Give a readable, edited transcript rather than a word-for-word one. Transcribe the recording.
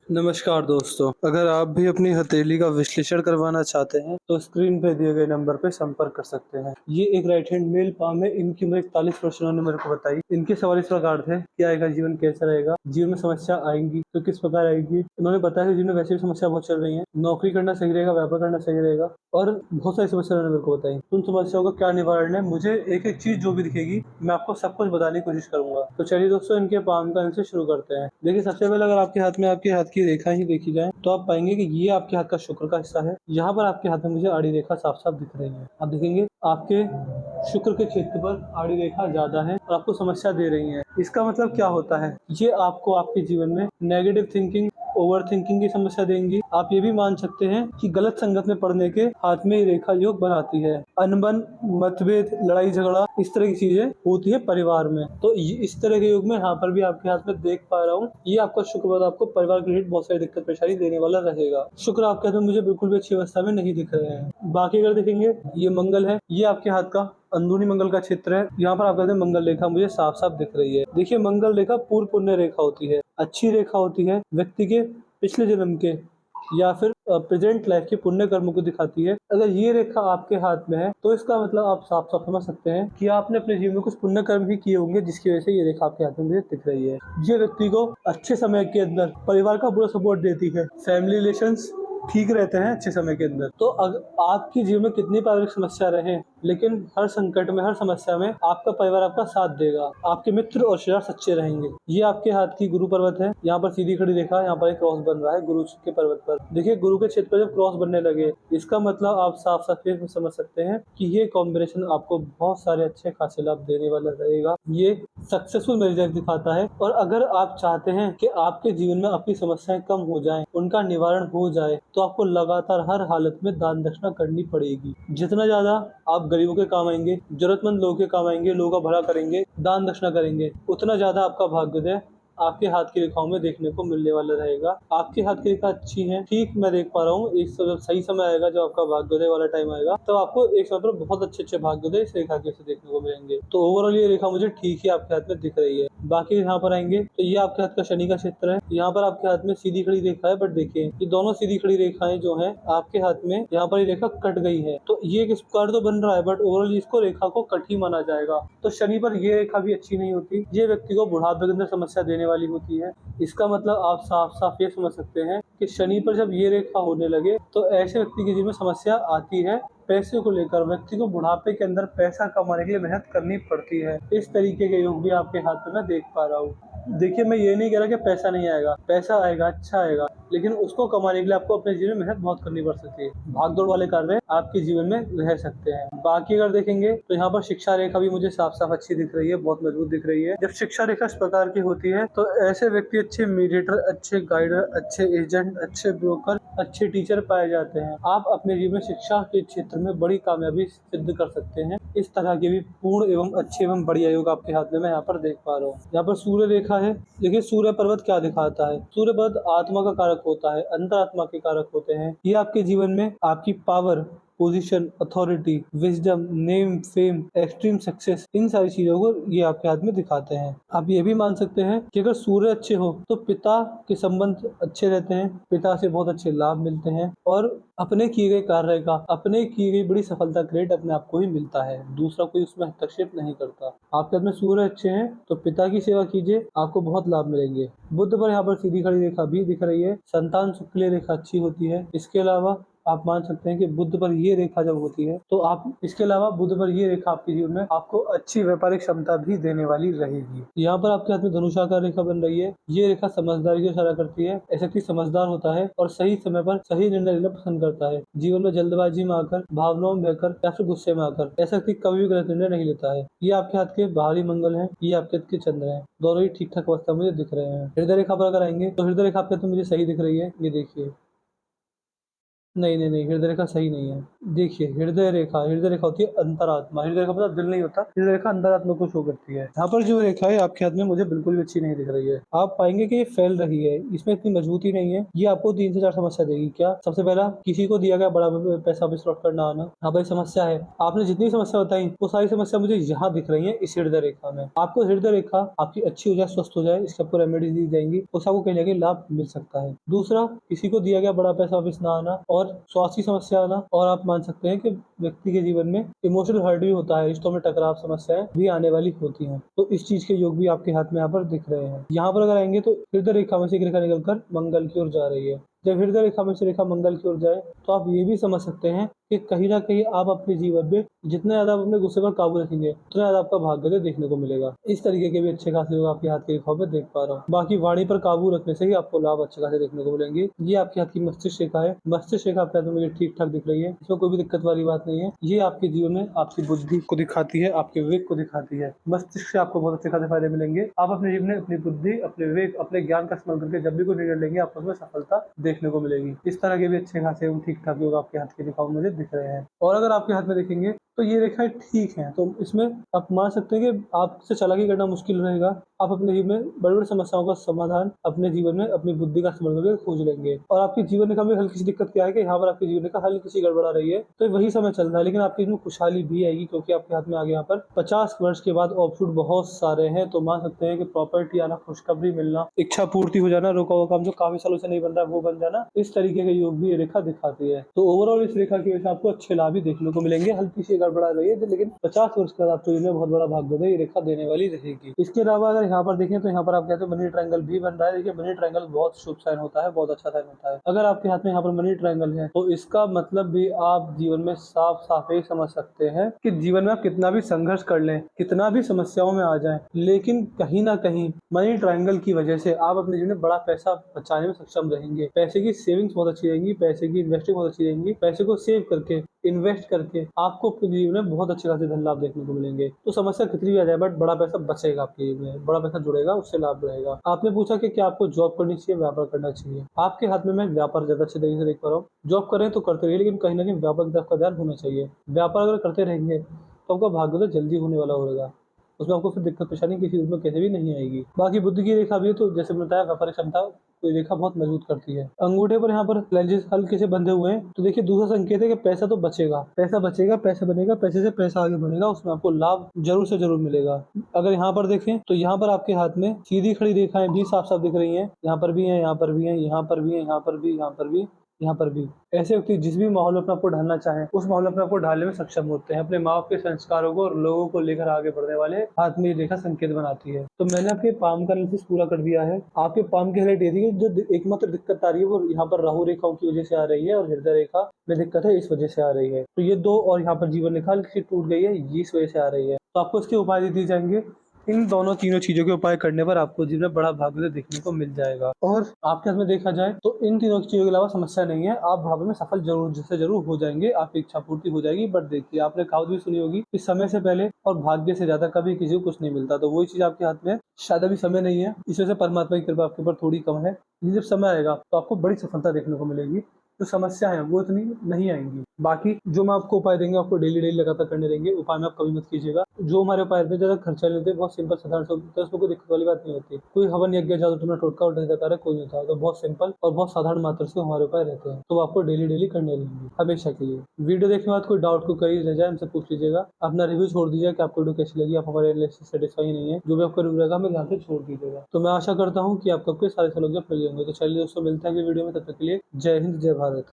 नमस्कार दोस्तों, अगर आप भी अपनी हथेली का विश्लेषण करवाना चाहते हैं तो स्क्रीन पे दिए गए नंबर पे संपर्क कर सकते हैं। ये एक राइट हैंड मेल पाम है। इनकी उम्र 41 वर्ष उन्होंने मेरे को बताई। इनके सवाल इस प्रकार थे, क्या आएगा जीवन, कैसा रहेगा, जीवन में समस्या आएंगी तो किस प्रकार आएगी। उन्होंने बताया कि जीवन में वैसे भी समस्या बहुत चल रही है, नौकरी करना सही रहेगा, व्यापार करना सही रहेगा और बहुत सारी समस्या उन्होंने मेरे को बताई। उन समस्याओं का क्या निवारण है, मुझे एक एक चीज जो भी दिखेगी मैं आपको सब कुछ बताने की कोशिश करूंगा। तो चलिए दोस्तों, इनके पाम का इनसे शुरू करते हैं। देखिए, सबसे पहले अगर आपके हाथ में आपके हाथ की रेखा ही देखी जाए तो आप पाएंगे कि ये आपके हाथ का शुक्र का हिस्सा है। यहाँ पर आपके हाथ में मुझे आड़ी रेखा साफ साफ दिख रही है। आप देखेंगे आपके शुक्र के क्षेत्र पर आड़ी रेखा ज्यादा है और आपको समस्या दे रही है। इसका मतलब क्या होता है, ये आपको आपके जीवन में नेगेटिव थिंकिंग, ओवर थिंकिंग की समस्या देंगी। आप ये भी मान सकते हैं कि गलत संगत में पड़ने के हाथ में ये रेखा योग बनाती है। अनबन, मतभेद, लड़ाई झगड़ा, इस तरह की चीजें होती है परिवार में। तो इस तरह के योग में यहाँ पर भी आपके हाथ में देख पा रहा हूँ, ये आपका शुक्र आपको परिवार के रिलेटेड बहुत सारी दिक्कत परेशानी देने वाला रहेगा। शुक्र आपके हाथ में मुझे बिल्कुल भी अच्छी अवस्था में नहीं दिख रहे हैं। बाकी अगर देखेंगे, ये मंगल है, ये आपके हाथ का अंदरूनी मंगल का क्षेत्र है। यहाँ पर आप कहते हैं मंगल रेखा मुझे साफ साफ दिख रही है। देखिए, मंगल रेखा पूर्व पुण्य रेखा होती है, अच्छी रेखा होती है, व्यक्ति के पिछले जन्म के या फिर प्रेजेंट लाइफ के पुण्य कर्मों को दिखाती है। अगर ये रेखा आपके हाथ में है तो इसका मतलब आप साफ साफ समझ सकते हैं कि आपने अपने जीवन में कुछ पुण्य कर्म भी किए होंगे, जिसकी वजह से ये रेखा आपके हाथ में मुझे दिख रही है। ये व्यक्ति को अच्छे समय के अंदर परिवार का पूरा सपोर्ट देती है, फैमिली रिलेशंस ठीक रहते हैं अच्छे समय के अंदर। तो अगर आपके जीवन में कितनी पारिवारिक समस्या रहे, लेकिन हर संकट में, हर समस्या में आपका परिवार आपका साथ देगा, आपके मित्र और रिश्तेदार सच्चे रहेंगे। ये आपके हाथ की गुरु पर्वत है। यहाँ पर सीधी खड़ी रेखा, यहाँ पर एक क्रॉस बन रहा है गुरु के पर्वत पर। देखिए, गुरु के क्षेत्र पर जब क्रॉस बनने लगे, इसका मतलब आप साफ साफ ये समझ सकते हैं कि ये कॉम्बिनेशन आपको बहुत सारे अच्छे खासे लाभ देने वाला रहेगा। ये सक्सेसफुल मैरिज दिखाता है। और अगर आप चाहते हैं कि आपके जीवन में आपकी समस्याएं कम हो जाएं, उनका निवारण हो जाए, तो आपको लगातार हर हालत में दान दक्षिणा करनी पड़ेगी। जितना ज्यादा आप गरीबों के काम आएंगे, जरूरतमंद लोगों के काम आएंगे, लोगों का भला करेंगे, दान दक्षिणा करेंगे, उतना ज्यादा आपका भाग्योदय आपके हाथ की रेखाओं में देखने को मिलने वाला रहेगा। आपके हाथ की रेखा अच्छी है, ठीक मैं देख पा रहा हूँ। एक सही समय आएगा जब आपका भाग्योदय वाला टाइम आएगा, तब आपको एक समय पर बहुत अच्छे अच्छे भाग्योदय इस रेखा के से देखने को मिलेंगे। तो ओवरऑल ये रेखा मुझे ठीक ही आपके हाथ में दिख रही है। बाकी यहाँ पर आएंगे तो ये आपके हाथ का शनि का क्षेत्र है। यहाँ पर आपके हाथ में सीधी खड़ी रेखा है, बट देखिए ये दोनों सीधी खड़ी रेखाएं जो है आपके हाथ में, यहाँ पर ये रेखा कट गई है। तो ये किस प्रकार तो बन रहा है, बट ओवरऑल इसको रेखा को कट ही माना जाएगा। तो शनि पर ये रेखा भी अच्छी नहीं होती, ये व्यक्ति को बुढ़ापे के अंदर समस्या देने वाली होती है। इसका मतलब आप साफ साफ ये समझ सकते हैं कि शनि पर जब ये रेखा होने लगे तो ऐसे व्यक्ति के जीवन में समस्या आती है। पैसे को लेकर व्यक्ति को बुढ़ापे के अंदर पैसा कमाने के लिए मेहनत करनी पड़ती है। इस तरीके के योग भी आपके हाथ में मैं देख पा रहा हूँ। देखिए, मैं ये नहीं कह रहा कि पैसा नहीं आएगा, पैसा आएगा, अच्छा आएगा, लेकिन उसको कमाने के लिए आपको अपने जीवन में मेहनत बहुत करनी पड़ सकती है। भागदौड़ वाले कार्य आपके जीवन में रह सकते हैं। बाकी अगर देखेंगे तो यहाँ पर शिक्षा रेखा भी मुझे साफ साफ अच्छी दिख रही है, बहुत मजबूत दिख रही है। जब शिक्षा रेखा इस प्रकार की होती है तो ऐसे व्यक्ति अच्छे मीडिएटर, अच्छे गाइडर, अच्छे एजेंट, अच्छे ब्रोकर, अच्छे टीचर पाए जाते हैं। आप अपने जीवन में शिक्षा के क्षेत्र में बड़ी कामयाबी सिद्ध कर सकते हैं। इस तरह के भी पूर्ण एवं अच्छे एवं बढ़िया योग आपके हाथ में मैं यहाँ पर देख पा रहा हूँ। यहाँ पर सूर्य रेखा है। देखिए, सूर्य पर्वत क्या दिखाता है, सूर्य पर्वत आत्मा का कारक होता है, अंतरात्मा के कारक होते हैं। ये आपके जीवन में आपकी power, position, authority, wisdom, name, fame, extreme success, इन सारी चीजों को ये आपके हाथ में दिखाते हैं। आप ये भी मान सकते हैं कि अगर सूर्य अच्छे हो तो पिता के संबंध अच्छे रहते हैं, पिता से बहुत अच्छे लाभ मिलते हैं और अपने किए गए कार्य का, अपने की गई बड़ी सफलता क्रेडिट अपने आप को ही मिलता है, दूसरा कोई उसमें हस्तक्षेप नहीं करता। आपके हाथ में सूर्य अच्छे हैं तो पिता की सेवा कीजिए, आपको बहुत लाभ मिलेंगे। बुध पर यहाँ पर सीधी खड़ी रेखा भी दिख रही है, संतान सुख के लिए रेखा अच्छी होती है। इसके अलावा आप मान सकते हैं कि बुध पर ये रेखा जब होती है तो आप, इसके अलावा बुध पर ये रेखा आपके जीवन में आपको अच्छी व्यापारिक क्षमता भी देने वाली रहेगी। यहाँ पर आपके हाथ में धनुषाकार रेखा बन रही है। ये रेखा समझदारी की इशारा करती है। ऐसा व्यक्ति समझदार होता है और सही समय पर सही निर्णय लेना पसंद करता है। जीवन में जल्दबाजी में आकर, भावनाओं में बहकर या फिर गुस्से में आकर ऐसा व्यक्ति कभी भी गलत निर्णय नहीं लेता है। ये आपके हाथ के बाहरी मंगल है, ये आपके हाथ के चंद्र है, दोनों ही ठीक ठाक अवस्था मुझे दिख रहे हैं। हृदय रेखा पर अगर आएंगे तो हृदय रेखा आपके हाथ में मुझे सही दिख रही है। ये देखिए, नहीं, नहीं, नहीं, हृदय रेखा सही नहीं है। देखिए, हृदय रेखा होती है अंतरात्मा, हृदय रेखा मतलब दिल नहीं होता, हृदय रेखा अंतरात्मा को शो करती है। यहाँ पर जो रेखा है आपके हाथ में मुझे बिल्कुल भी अच्छी नहीं दिख रही है। आप पाएँगे कि ये फैल रही है, इसमें इतनी मजबूती नहीं है, ये आपको 3 से 4 समस्या देगी। क्या? सबसे पहला, किसी को दिया गया बड़ा प पैसा वापस लौट कर ना आना, यहाँ पर एक समस्या है। आपने जितनी समस्या बताई, वो सारी समस्या मुझे यहाँ दिख रही है इस हृदय रेखा में। आपको हृदय रेखा आपकी अच्छी हो जाए, स्वस्थ हो जाए, इसकी आपको रेमेडीज़ दी जाएँगी, उससे आपको कहीं न कहीं लाभ मिल सकता है। दूसरा, किसी को दिया गया बड़ा पैसा वापस ना आना और स्वास्थ्य की समस्या आना, और आप मान सकते हैं कि व्यक्ति के जीवन में इमोशनल हर्ट भी होता है, रिश्तों में टकराव समस्याएँ भी आने वाली होती हैं। तो इस चीज़ के योग भी आपके हाथ में यहाँ पर दिख रहे हैं। यहाँ पर अगर आएँगे तो हृदय रेखा में से एक रेखा निकल कर मंगल की ओर जा रही है। जब हृदय रेखा में से रेखा मंगल की ओर जाए, तो आप ये भी समझ सकते हैं कि कहीं न कहीं आप अपने जीवन में जितना ज़्यादा आप अपने गुस्से पर काबू रखेंगे, उतना ज़्यादा आपका भाग्योदय देखने को मिलेगा। इस तरीके के भी अच्छे खासे योग आपके हाथ की रेखाओं में देख पा रहा हूँ। बाकी वाणी पर काबू रखने से ही आपको लाभ अच्छे खासे देखने को मिलेंगे। ये आपके हाथ की मस्तिष्क रेखा है। मस्तिष्क रेखा आपके हाथ में मुझे ठीक-ठाक दिख रही है। इसमें कोई भी दिक्कत वाली बात नहीं है। ये आपके जीवन में आपकी बुद्धि को दिखाती है, आपके विवेक को दिखाती है। मस्तिष्क से आपको बहुत अच्छे खासे फायदे मिलेंगे। आप अपने जीवन में अपनी बुद्धि, अपने विवेक, अपने ज्ञान का इस्तेमाल करके जब भी कोई निर्णय लेंगे, आपको उसमें सफलता देखने को मिलेगी। इस तरह के भी अच्छे खासे एवं ठीक-ठाक योग आपके हाथ की रेखाओं में मुझे दिख रहे हैं। और अगर आपके हाथ में देखेंगे तो ये रेखाएँ ठीक हैं, तो इसमें आप मान सकते हैं कि आपसे चालाकी करना मुश्किल रहेगा। आप अपने जीवन में बड़ी-बड़ी समस्याओं का समाधान अपने जीवन में अपनी बुद्धि का इस्तेमाल करके खोज लेंगे। और आपकी जीवन रेखा में हल्की सी दिक्कत क्या है कि यहाँ पर आपकी जीवन रेखा हल्की सी गड़बड़ा रही है, तो वही समय चल रहा है, लेकिन आपके इसमें खुशहाली भी आएगी क्योंकि आपके हाथ में आगे यहाँ पर 50 वर्ष के बाद ऑफशूट बहुत सारे हैं, तो मान सकते हैं कि प्रॉपर्टी आना, खुशखबरी मिलना, इच्छा पूर्ति हो जाना, रुका हुआ काम जो काफ़ी सालों से नहीं बन रहा है वो बन जाना, इस तरीके के योग भी ये रेखा दिखाती है। तो ओवरऑल इस रेखा की वजह से आपको अच्छे लाभ ही देखने को मिलेंगे। हल्की सी गड़बड़ा रही है, लेकिन 50 वर्ष के बाद आपको इनमें बहुत बड़ा भाग्योदय ये रेखा देने वाली रहेगी। इसके अलावा अगर यहाँ पर देखें तो यहाँ पर आप कहते हो मनी ट्रायंगल भी बन रहा है। देखिए, मनी ट्रायंगल बहुत शुभ साइन होता है, बहुत अच्छा साइन होता है। अगर आपके हाथ में यहाँ पर मनी ट्रायंगल है, तो इसका मतलब भी आप जीवन में साफ-साफ यही समझ सकते हैं कि जीवन में आप कितना भी संघर्ष कर लें, कितना भी समस्याओं में आ जाएँ, लेकिन कहीं न कहीं मनी ट्रायंगल की वजह से आप अपने जीवन में बड़ा पैसा बचाने में सक्षम रहेंगे। पैसे की सेविंग्स बहुत अच्छी रहेंगी, पैसे की इन्वेस्टिंग बहुत अच्छी रहेंगी, पैसे को सेव करके, इन्वेस्ट करके आपको अपने जीवन में बहुत अच्छे खासे धन लाभ देखने को मिलेंगे। तो समस्या कितनी भी आ जाए, बट बड़ा पैसा बचेगा आपके जीवन में, बड़ा पैसा जुड़ेगा, उससे लाभ रहेगा। आपने पूछा कि क्या आपको जॉब करनी चाहिए, व्यापार करना चाहिए? आपके हाथ में मैं व्यापार ज़्यादा अच्छे तरीके से देख पा रहा हूँ। जॉब करें तो करते रहिए, लेकिन कहीं न कहीं व्यापार की तरफ आपका ध्यान होना चाहिए। व्यापार अगर करते रहेंगे, तो आपका भाग्योदय जल्दी होने वाला होगा। उसमें आपको फिर दिक्कत परेशानी किसी रूप में कैसे भी नहीं आएगी। बाकी बुद्धि की रेखा भी है, तो जैसे मैंने बताया व्यापारिक क्षमता कोई रेखा बहुत मजबूत करती है। अंगूठे पर यहाँ पर फ्लैंजेस हल्के से बंधे हुए हैं, तो देखिए दूसरा संकेत है कि पैसा तो बचेगा, पैसा बचेगा, पैसा बनेगा, पैसे से पैसा आगे बढ़ेगा, उसमें आपको लाभ ज़रूर से ज़रूर मिलेगा। अगर यहाँ पर देखें तो यहाँ पर आपके हाथ में सीधी खड़ी रेखाएँ भी साफ-साफ दिख रही हैं, यहाँ पर भी हैं, यहाँ पर भी हैं, यहाँ पर भी हैं, यहाँ पर भी, यहाँ पर भी, यहाँ पर भी। ऐसे व्यक्ति जिस भी माहौल में अपने आप को ढालना चाहें, उस माहौल में अपने आप को ढालने में सक्षम होते हैं। अपने माँ-बाप के संस्कारों को और लोगों को लेकर आगे बढ़ने वाले हाथ में ये रेखा संकेत बनाती है। तो मैंने आपके पाम का एनालिसिस पूरा कर दिया है। आपके पाम की हाइलाइट ये थी कि जो एकमात्र दिक्कत आ रही है वो यहाँ पर राहु रेखाओं की वजह से आ रही है और हृदय रेखा में दिक्कत है, इस वजह से आ रही है। तो ये 2 और यहाँ पर जीवन रेखा हल्की सी टूट गई है, ये इस वजह से आ रही है। तो आपको इसके उपाय दे दिए जाएँगे। इन दोनों तीनों चीज़ों के उपाय करने पर आपको जीवन में बड़ा भाग्योदय देखने को मिल जाएगा। और आपके हाथ में देखा जाए तो इन तीनों चीज़ों के अलावा समस्या नहीं है, आप बुढ़ापे में सफल ज़रूर हो जाएँगे, आपकी इच्छा पूर्ति हो जाएगी। बट देखिए, आपने कहावत भी सुनी होगी कि समय से पहले और भाग्य से ज़्यादा कभी किसी को कुछ नहीं मिलता, तो वही चीज़ आपके हाथ में है। शायद अभी समय नहीं है, इस वजह से परमात्मा की कृपा आपके ऊपर थोड़ी कम है। लेकिन जब समय आएगा तो आपको बड़ी सफलता देखने को मिलेगी। जो समस्या है वो इतनी नहीं आएँगी। बाकी जो मैं आपको उपाय देंगे, आपको डेली लगातार करने रहेंगे। उपाय में आप कभी मत कीजिएगा। जो हमारे उपाय में ज़्यादा खर्चा नहीं होते, बहुत सिंपल साधारण सा होता है, उसमें कोई दिक्कत वाली बात नहीं होती। कोई हवन यज्ञ, जादू टोना टोटका उल्टा सीधा कार्य कोई नहीं होता। तो बहुत सिंपल और बहुत साधारण मात्रा से हमारे उपाय रहते हैं। तो वो आपको डेली करने रहेंगे, हमेशा के लिए। वीडियो देखने के बाद कोई डाउट, कोई क्वेरी रह जाए, हमसे पूछ लीजिएगा। अपना रिव्यू छोड़ दीजिएगा कि आपको वीडियो कैसी लगी, आप हमारे एनालिसिस से सैटिस्फाई नहीं है। जो भी आपका रिव्यू रहेगा हमें ध्यान से छोड़ दीजिएगा। तो मैं आशा करता हूँ कि आपको आपके सारे सवालों के जवाब मिल जाएंगे। तो चलिए दोस्तों, मिलते हैं अगली वीडियो में, तब तक के लिए जय हिंद, जय भारत।